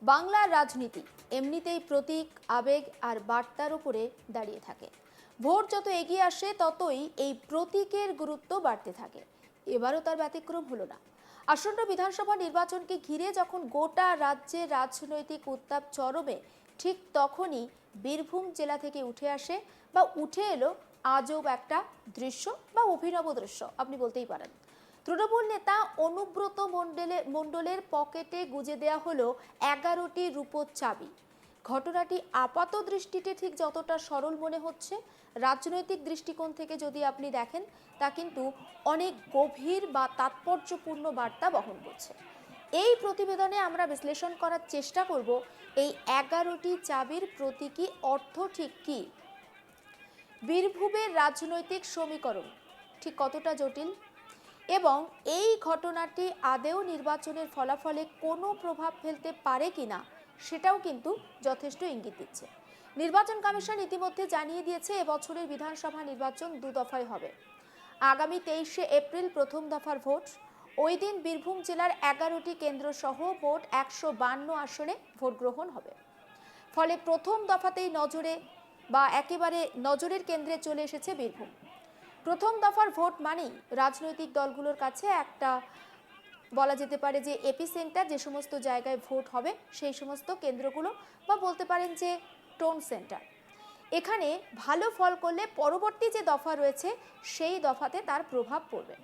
বাংলার রাজনীতি এমনিতেই প্রতীক, আবেগ আর বার্তার উপরে দাঁড়িয়ে থাকে। ভোট যত এগিয়ে আসে ততই এই প্রতীকের গুরুত্ব বাড়তে থাকে। এবারও তার ব্যতিক্রম হলো না। আসন্ন বিধানসভা নির্বাচনকে ঘিরে যখন গোটা রাজ্যে রাজনৈতিক উত্তাপ চরমে, ঠিক তখনই বীরভূম জেলা থেকে উঠে এলো আজব একটা দৃশ্য বা অভিনব দৃশ্য আপনি বলতেই পারেন। তৃণমূল নেতা অনুব্রত মণ্ডলের পকেটে গুজে দেয়া হলো 11টি রূপোর চাবি। ঘটনাটি আপাত দৃষ্টিতে ঠিক যতটা সরল মনে হচ্ছে, রাজনৈতিক দৃষ্টিকোণ থেকে যদি আপনি দেখেন তা কিন্তু অনেক গভীর বা তাৎপর্যপূর্ণ বার্তা বহন করছে। এই প্রতিবেদনে আমরা বিশ্লেষণ করার চেষ্টা করব এই 11টি চাবির প্রতীকী অর্থ ঠিক কী, বীরভূমের রাজনৈতিক সমীকরণ ঠিক কতটা জটিল, এবং এই ঘটনাটি আদৌ নির্বাচনের ফলাফলে কোনো প্রভাব ফেলতে পারে কিনা সেটাও কিন্তু যথেষ্ট ইঙ্গিত দিচ্ছে। নির্বাচন কমিশন ইতিমধ্যে জানিয়ে দিয়েছে এবছরের বিধানসভা নির্বাচন 2 দফায় হবে। আগামী 23শে এপ্রিল প্রথম দফার ভোট। ওই দিন বীরভূম জেলার 11টি কেন্দ্র সহ মোট 152 আসনে ভোট গ্রহণ হবে। ফলে প্রথম দফাতেই একেবারে নজরের কেন্দ্রে চলে এসেছে বীরভূম। প্রথম দফার ভোট মানেই রাজনৈতিক দলগুলোর কাছে একটা বলা যেতে পারে যে এপিসেন্টার, যে সমস্ত জায়গায় ভোট হবে সেই সমস্ত কেন্দ্রগুলো, বা বলতে পারেন যে টোন সেন্টার। এখানে ভালো ফল করলে পরবর্তী যে দফা রয়েছে সেই দফাতে তার প্রভাব পড়বে।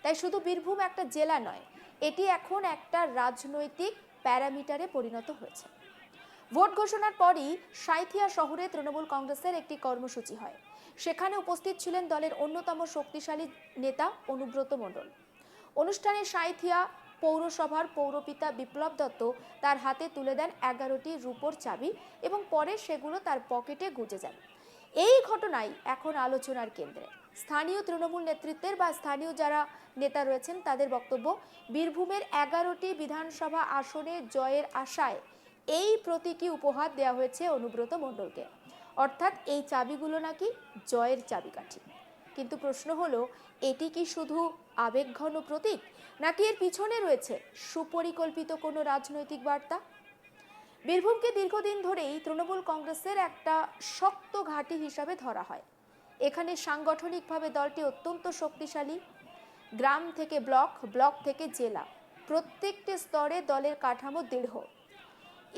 তাই শুধু বীরভূম একটা জেলা নয়, এটি এখন একটা রাজনৈতিক প্যারামিটারে পরিণত হয়েছে। ভোট ঘোষণার পরই সাঁইথিয়া শহরে তৃণমূল কংগ্রেসের একটি কর্মসূচি হয়। সেখানে উপস্থিত ছিলেন দলের অন্যতম শক্তিশালী নেতা অনুব্রত মণ্ডল। অনুষ্ঠানে সাঁইথিয়া পৌরসভার পৌরপিতা বিপ্লব দত্ত তার হাতে তুলে দেন 11টি রূপোর চাবি এবং পরে সেগুলো তার পকেটে গুজে যান। এই ঘটনাই এখন আলোচনার কেন্দ্রে। স্থানীয় তৃণমূল নেতৃত্বের বা স্থানীয় যারা নেতা রয়েছেন তাদের বক্তব্য, বীরভূমের 11টি বিধানসভা আসনে জয়ের আশায় এই প্রতীকী উপহার দেওয়া হয়েছে অনুব্রত মণ্ডলকে। অর্থাৎ এই চাবিগুলো নাকি জয়ের চাবিকাঠি। কিন্তু প্রশ্ন হলো, এটি কি শুধু আবেগঘন প্রতীক, নাকি এর পিছনে রয়েছে সুপরিকল্পিত কোনো রাজনৈতিক বার্তা? বীরভূমকে দীর্ঘদিন ধরেই তৃণমূল কংগ্রেসের একটা শক্ত ঘাঁটি হিসাবে ধরা হয়। এখানে সাংগঠনিকভাবে দলটি অত্যন্ত শক্তিশালী। গ্রাম থেকে ব্লক, ব্লক থেকে জেলা, প্রত্যেকটি স্তরে দলের কাঠামো দৃঢ়।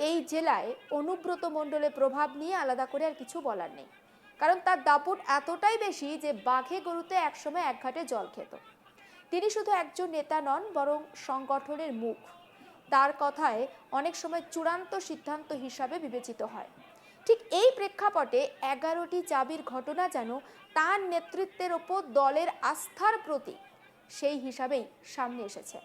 এই জেলায় অনুব্রত মণ্ডলের প্রভাব নিয়ে আলাদা করে আর কিছু বলার নেই, কারণ তার দাপট এতটাই বেশি যে বাঘে গরুতে একসময় এক ঘাটে জল খেত। তিনি শুধু একজন নেতা নন, বরং সংগঠনের মুখ। তার কথায় অনেক সময় চূড়ান্ত সিদ্ধান্ত হিসাবে বিবেচিত হয়। ঠিক এই প্রেক্ষাপটে 11টি চাবির ঘটনা যেন তার নেতৃত্বের ওপর দলের আস্থার প্রতীক সেই হিসাবেই সামনে এসেছে।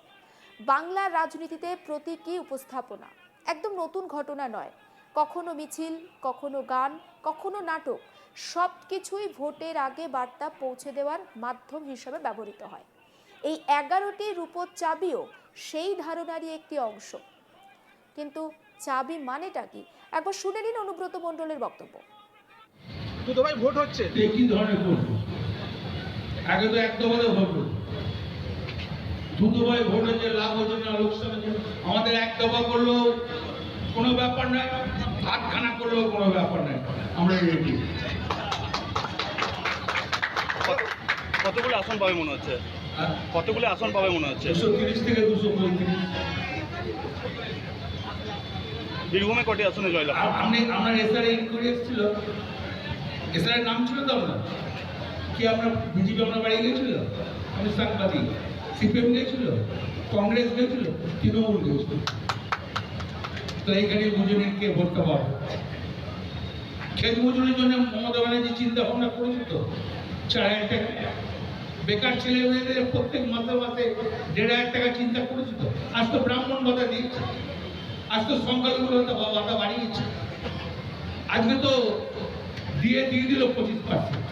বাংলার রাজনীতিতে প্রতীকী উপস্থাপনা একদম নতুন ঘটনা নয়। কখনো মিছিল, কখনো গান, কখনো নাটক, সব কিছুই ভোটের আগে বার্তা পৌঁছে দেওয়ার মাধ্যম হিসাবে ব্যবহৃত হয়। এই 11টি রূপোর চাবিও সেই ধারণারই একটি অংশ। কিন্তু চাবি মানেটা কি, একবার শুনে নিন অনুব্রত মণ্ডলের বক্তব্য। দুদফায় ভোট হচ্ছে, কি ধরনের ভোট? আগে তো এক দফাতে ভোট হতো, দুদফায় ভোট হচ্ছে, লাভ হচ্ছে না লোকসভা। আমাদের এক দফা করলেও কোনো ব্যাপার নয়, হাতখানা করলেও কোনো ব্যাপার নয়, আমরা রেডি। কতগুলো আসন পাবে মনে হচ্ছে? কতগুলো আসন পাবে মনে হচ্ছে? 230 থেকে 235। বীরভূমে কটি আসনে জয়লাভ? আপনার এসআর ইনকোয়ারি এসেছিল, এসআর নাম ছিল তো আপনার কি? আপনার বিজেপি আপনার বাড়ি গিয়েছিল, আমি সাংবাদিক, সিপিএম গিয়েছিল, কংগ্রেস গিয়েছিল, তৃণমূল গিয়েছিল। তো এইখানে বুঝে নিন কে ভোটটা পাবে। ক্ষেত মজুরির জন্য মমতা ব্যানার্জি চিন্তা ভাবনা করেছে তো 4,000 টাকা। বেকার ছেলে মেয়েদের প্রত্যেক মাসে মাসে 1,500 টাকা চিন্তা করেছে তো। আজ তো ব্রাহ্মণ ভাতা দিয়েছে, আজ তো সংখ্যালঘু ভাতা বাড়িয়েছে, আজকে তো দিয়ে দিল 25%।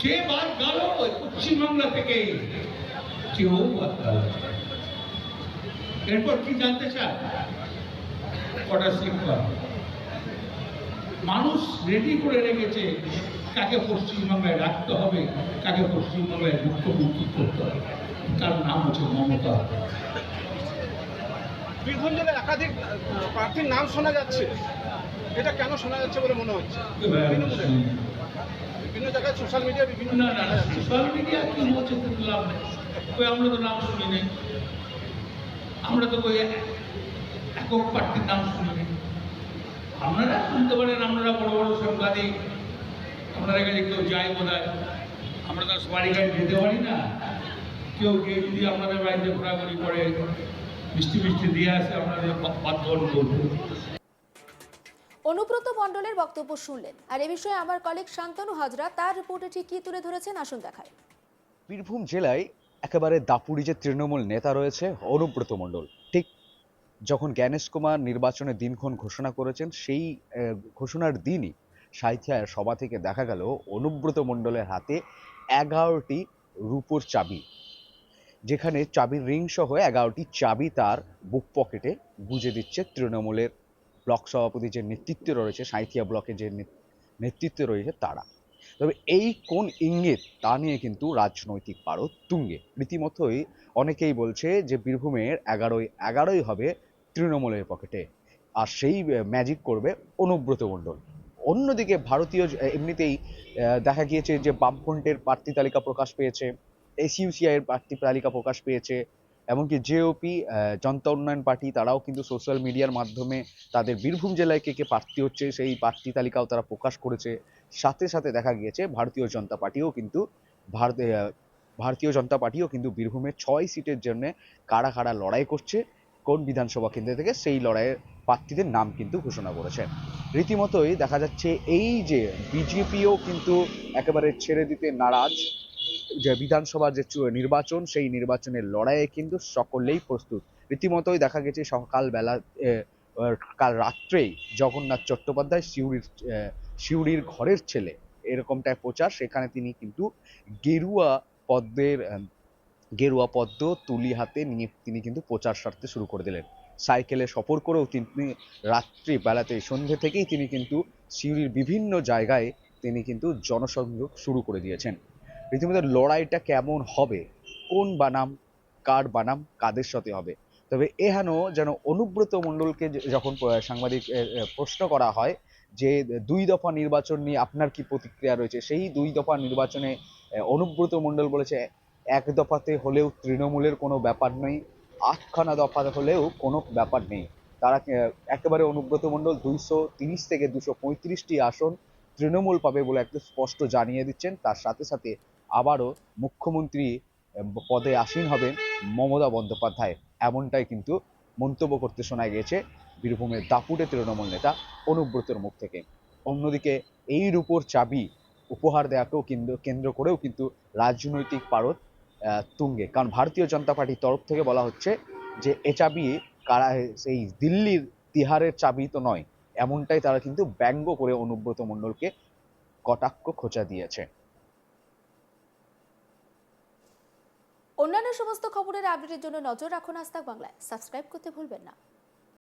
কে বাদ গেল পশ্চিমবাংলা থেকে? কেউ বাদ গেল। এরপর কি জানতে চায়? কটা সিট পাবে? মানুষ রেডি করে রেখেছে কাকে পশ্চিমবাংলায় রাখতে হবে, কাকে পশ্চিমবাংলায় মুক্ত করতে হবে। তার নাম হচ্ছে মমতা। বীরভূম জেলায় একাধিক প্রার্থীর নাম শোনা যাচ্ছে, এটা কেন শোনা যাচ্ছে বলে মনে হচ্ছে? বিভিন্ন জায়গায় সোশ্যাল মিডিয়া বিভিন্ন না না না, সোশ্যাল মিডিয়া কি বলছে তো লাভ নেই। ওই আমরা তো নাম শুনি নেই, আমরা তো ওই একক প্রার্থীর নাম শুনি নেই। আপনারা শুনতে পারেন, আপনারা বড় বড় সাংবাদিক, আপনাদের কাছে কেউ যায় বোধ হয়, আমরা তো সবারই কাছে যেতে পারি না। কেউ কেউ যদি আপনাদের বাড়িতে ঘোরাঘুরি করে মিষ্টি মিষ্টি দিয়ে আসে, আপনাদের বাধ্যবন করবো। অনুব্রত মণ্ডলের বক্তব্য শুনলেন, আর এ বিষয়ে আমার কলিগ শান্তনু হাজরা তার রিপোর্টে ঠিক কি তুলে ধরেছেন আসুন দেখায়। বীরভূম জেলায় একেবারে দাপুরি যে তৃণমূল নেতা রয়েছে অনুব্রত মণ্ডল, ঠিক যখন জ্ঞানেশ কুমার নির্বাচনের দিনক্ষণ ঘোষণা করেছেন সেই ঘোষণার দিনই সাঁইথিয়ার সভা থেকে দেখা গেল অনুব্রত মণ্ডলের হাতে 11টি রূপোর চাবি, যেখানে চাবির রিং সহ 11টি চাবি তার বুক পকেটে গুজে দিচ্ছে তৃণমূলের ব্লক সভাপতি যে নেতৃত্বে রয়েছে, সাঁইথিয়া ব্লকের যে নেতৃত্বে রয়েছে তারা। তবে এই কোন ইঙ্গিত তা নিয়ে কিন্তু রাজনৈতিক পারদ তুঙ্গে। রীতিমতোই অনেকেই বলছে যে বীরভূমের 11ই হবে তৃণমূলের পকেটে, আর সেই ম্যাজিক করবে অনুব্রত মণ্ডল। অন্যদিকে ভারতীয় এমনিতেই দেখা গিয়েছে যে বামফ্রন্টের প্রার্থী তালিকা প্রকাশ পেয়েছে, এসইউসিআই এর প্রার্থী তালিকা প্রকাশ পেয়েছে, এমনকি জেওপি জনতা উন্নয়ন পার্টি তারাও কিন্তু সোশ্যাল মিডিয়ার মাধ্যমে তাদের বীরভূম জেলায় কে কে প্রার্থী হচ্ছে সেই প্রার্থী তালিকাও তারা প্রকাশ করেছে। সাথে সাথে দেখা গিয়েছে ভারতীয় জনতা পার্টিও কিন্তু বীরভূমের 6 সিটের জন্য কারা কারা লড়াই করছে কোন বিধানসভা কেন্দ্র থেকে সেই লড়াইয়ের প্রার্থীদের নাম কিন্তু ঘোষণা করেছেন। রীতিমতোই দেখা যাচ্ছে এই যে বিজেপিও কিন্তু একেবারে ছেড়ে দিতে নারাজ, যে বিধানসভার যে নির্বাচন সেই নির্বাচনের লড়াইয়ে কিন্তু সকলেই প্রস্তুত। রীতিমতোই দেখা গেছে সকালবেলা কাল রাত্রেই জগন্নাথ চট্টোপাধ্যায় সিউড়ির ঘরের ছেলে এরকমটা প্রচার, সেখানে তিনি কিন্তু গেরুয়া পদ্ম তুলি হাতে নিয়ে তিনি কিন্তু প্রচার সারতে শুরু করে দিলেন। সাইকেলে সফর করেও তিনি রাত্রি বেলাতে সন্ধ্যে থেকেই তিনি কিন্তু সিউড়ির বিভিন্ন জায়গায় তিনি কিন্তু জনসংযোগ শুরু করে দিয়েছেন। রীতিমতো লড়াইটা কেমন হবে, কোন বানাম কার বানাম কাদের সাথে হবে। তবে এহেন যেন অনুব্রত মণ্ডলকে যখন সাংবাদিক প্রশ্ন করা হয় যে 2 দফা নির্বাচন নিয়ে আপনার কি প্রতিক্রিয়া রয়েছে, সেই 2 দফা নির্বাচনে অনুব্রত মণ্ডল বলেছে 1 দফাতে হলেও তৃণমূলের কোনো ব্যাপার নেই, 8খানা দফা হলেও কোনো ব্যাপার নেই। তারা একেবারে অনুব্রত মণ্ডল 230 থেকে 235টি আসন তৃণমূল পাবে বলে একদম স্পষ্ট জানিয়ে দিচ্ছেন। তার সাথে সাথে আবারও মুখ্যমন্ত্রী পদে আসীন হবেন মমতা বন্দ্যোপাধ্যায়, এমনটাই কিন্তু মন্তব্য করতে শোনা গিয়েছে বীরভূমের দাপুটে তৃণমূল নেতা অনুব্রতর মুখ থেকে। অন্যদিকে এই রূপোর চাবি উপহার দেওয়াকেও কেন্দ্র করেও কিন্তু রাজনৈতিক পারদ তুঙ্গে, কারণ ভারতীয় জনতা পার্টির তরফ থেকে বলা হচ্ছে যে এ চাবি কারা সেই দিল্লির তিহারের চাবি তো নয়, এমনটাই তারা কিন্তু ব্যঙ্গ করে অনুব্রত মণ্ডলকে কটাক্ষ খোঁচা দিয়েছে। অন্যান্য সমস্ত খবরের আপডেটের জন্য নজর রাখুন আজ তাক বাংলায়, সাবস্ক্রাইব করতে ভুলবেন না।